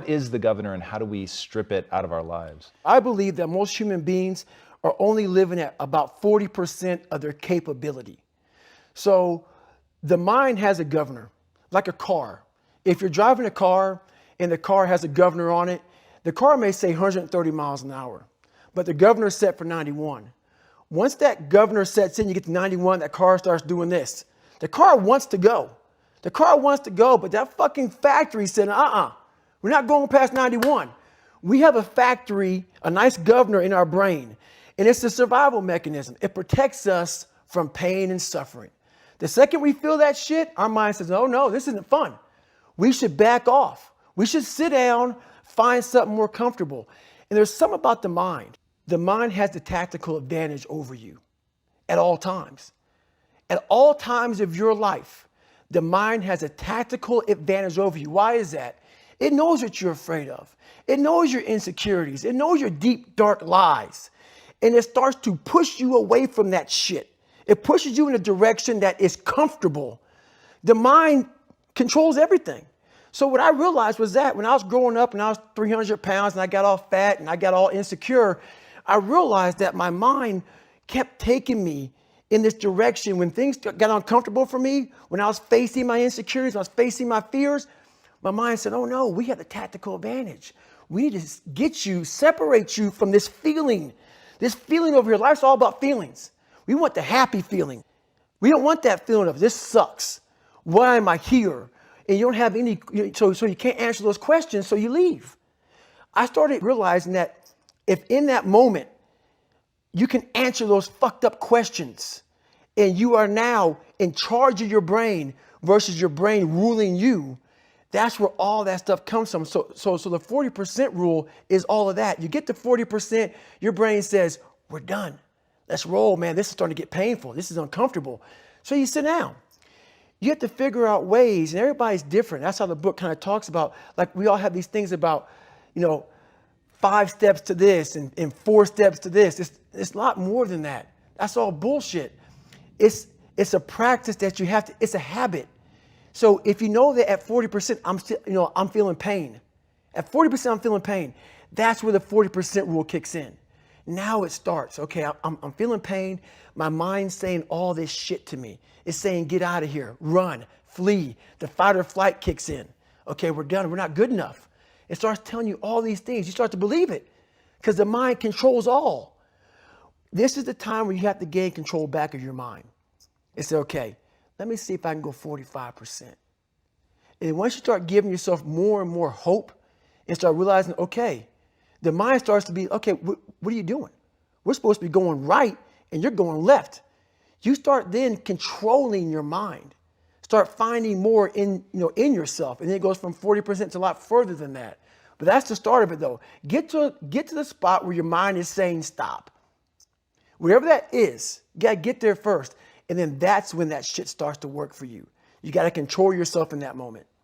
is the governor and how do we strip it out of our lives? I believe that most human beings are only living at about 40% of their capability. So the mind has a governor, like a car. If you're driving a car and the car has a governor on it, the car may say 130 miles an hour, but the governor's set for 91. Once that governor sets in, you get to 91, that car starts doing this. The car wants to go. The car wants to go, but that fucking factory said, we're not going past 91. We have a factory, a nice governor in our brain, and it's a survival mechanism. It protects us from pain and suffering. The second we feel that shit, our mind says, oh no, this isn't fun. We should back off. We should sit down, find something more comfortable. And there's something about the mind. The mind has the tactical advantage over you at all times. At all times of your life, the mind has a tactical advantage over you. Why is that? It knows what you're afraid of. It knows your insecurities. It knows your deep, dark lies. And it starts to push you away from that shit. It pushes you in a direction that is comfortable. The mind controls everything. So what I realized was that when I was growing up and I was 300 pounds and I got all fat and I got all insecure, I realized that my mind kept taking me in this direction. When things got uncomfortable for me, when I was facing my insecurities, when I was facing my fears, my mind said, oh no, we have the tactical advantage. We need to get you, separate you from this feeling over here. Life's all about feelings. We want the happy feeling. We don't want that feeling of this sucks. Why am I here? And you don't have any, so you can't answer those questions, so you leave. I started realizing that if in that moment, you can answer those fucked up questions and you are now in charge of your brain versus your brain ruling you, that's where all that stuff comes from. So the 40% rule is all of that. You get to 40%, your brain says, we're done. Let's roll, man. This is starting to get painful. This is uncomfortable. So you sit down. You have to figure out ways, and everybody's different. That's how the book kind of talks about, like we all have these things about, 5 steps to this and 4 steps to this. It's a lot more than that. That's all bullshit. It's a practice that you have to, it's a habit. So if you know that at 40%, I'm feeling pain. At 40%, I'm feeling pain. That's where the 40% rule kicks in. Now it starts. Okay, I'm feeling pain. My mind's saying all this shit to me. It's saying, get out of here, run, flee. The fight or flight kicks in. Okay, we're done. We're not good enough. It starts telling you all these things. You start to believe it because the mind controls all. This is the time where you have to gain control back of your mind. And say, okay, let me see if I can go 45%. And once you start giving yourself more and more hope and start realizing, okay, the mind starts to be, okay, what are you doing? We're supposed to be going right and you're going left. You start then controlling your mind. Start finding more in yourself. And then it goes from 40% to a lot further than that. But that's the start of it though. Get to the spot where your mind is saying stop. Wherever that is, you gotta get there first. And then that's when that shit starts to work for you. You gotta control yourself in that moment.